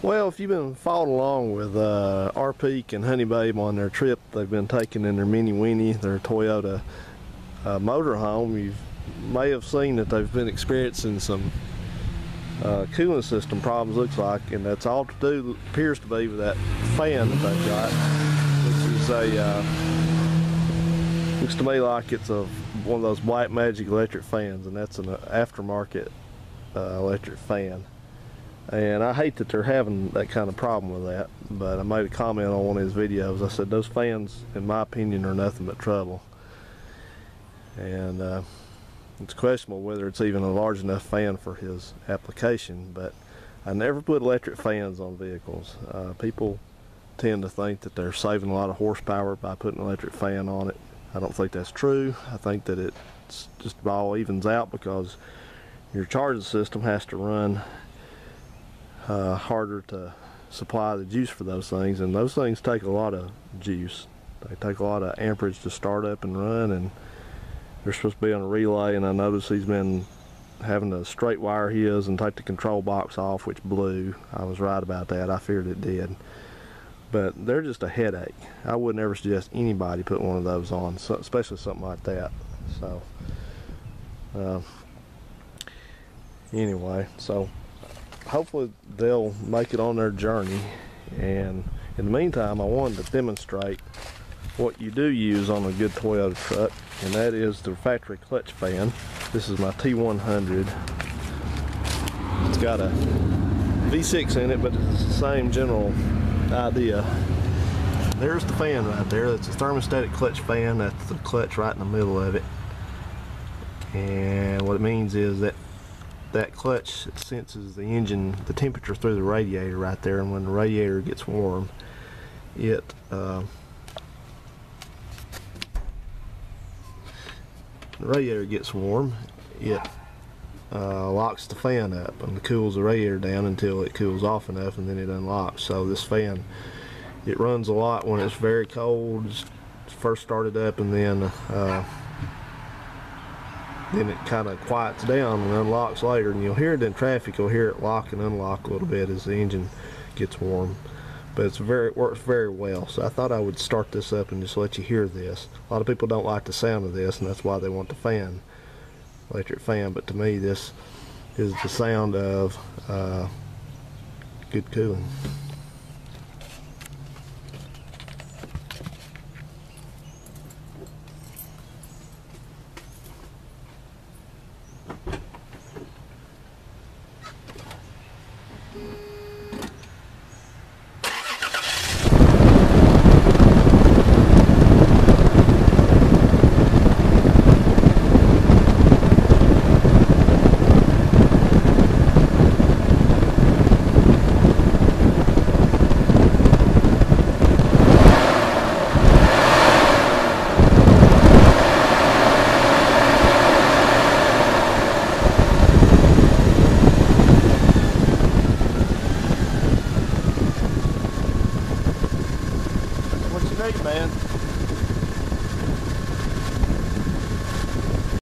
Well, if you've been following along with RPEEK and Honey Babe on their trip they've been taking in their Mini-Winnie, their Toyota motorhome, you may have seen that they've been experiencing some cooling system problems, looks like, and that's all to do, appears to be, with that fan that they've got, which is a looks to me like it's one of those Black Magic electric fans, and that's an aftermarket electric fan. And I hate that they're having that kind of problem with that, but I made a comment on one of his videos. I said those fans, in my opinion, are nothing but trouble. And it's questionable whether it's even a large enough fan for his application, but I never put electric fans on vehicles. People tend to think that they're saving a lot of horsepower by putting an electric fan on it. I don't think that's true. I think that it's just all evens out because your charging system has to run harder to supply the juice for those things, and those things take a lot of juice. They take a lot of amperage to start up and run, and they're supposed to be on a relay, and I noticed he's been having to straight wire his and take the control box off, which blew. I was right about that. I feared it did. But they're just a headache. I would never suggest anybody put one of those on, especially something like that. So anyway, so hopefully they'll make it on their journey, and in the meantime I wanted to demonstrate what you do use on a good Toyota truck, and that is the factory clutch fan. This is my T100. It's got a V6 in it, but it's the same general idea. There's the fan right there. That's a thermostatic clutch fan. That's the clutch right in the middle of it, and what it means is that clutch senses the engine, the temperature through the radiator right there, and when the radiator gets warm, the radiator gets warm, it locks the fan up and cools the radiator down until it cools off enough, and then it unlocks. So this fan, it runs a lot when it's very cold, it's first started up, and then it kind of quiets down and unlocks later, and you'll hear it in traffic. You'll hear it lock and unlock a little bit as the engine gets warm, but it works very well. So I thought I would start this up and just let you hear this. A lot of people don't like the sound of this, and that's why they want the fan, electric fan, but to me this is the sound of good cooling.